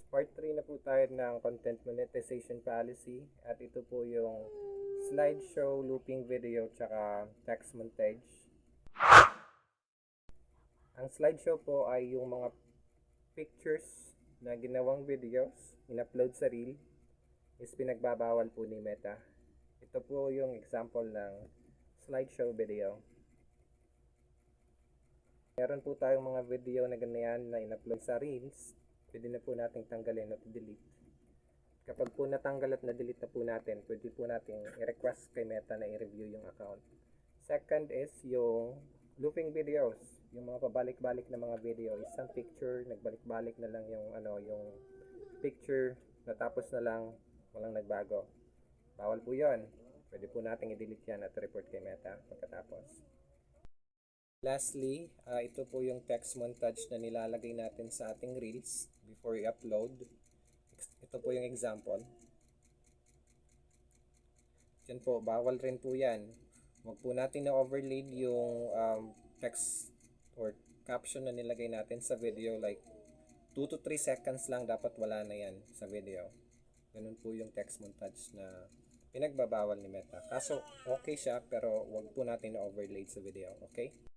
Part 3 na po tayo ng content monetization policy at ito po yung slideshow, looping video, tsaka text montage. Ang slideshow po ay yung mga pictures na ginawang videos, in-upload sa reel, is pinagbabawal po ni Meta. Ito po yung example ng slideshow video. Meron po tayong mga video na ganyan na in-upload sa reels. Pwede na po nating tanggalin at delete. Kapag po natanggal at na-delete na po natin, pwede po nating i-request kay Meta na i-review yung account. Second is yung looping videos. Yung mga pabalik-balik na mga video, isang picture, nagbalik-balik na lang yung picture, natapos na lang, walang nagbago. Bawal po yun. Pwede po nating i-delete yan at report kay Meta pagkatapos. Lastly, ito po yung text montage na nilalagay natin sa ating reels before i-upload. Ito po yung example. Yan po, bawal rin po yan. Huwag po natin na-overlay yung text or caption na nilagay natin sa video, like 2 to 3 seconds lang, dapat wala na yan sa video. Ganun po yung text montage na pinagbabawal ni Meta. Kaso okay siya, pero huwag po natin na-overlay sa video, okay?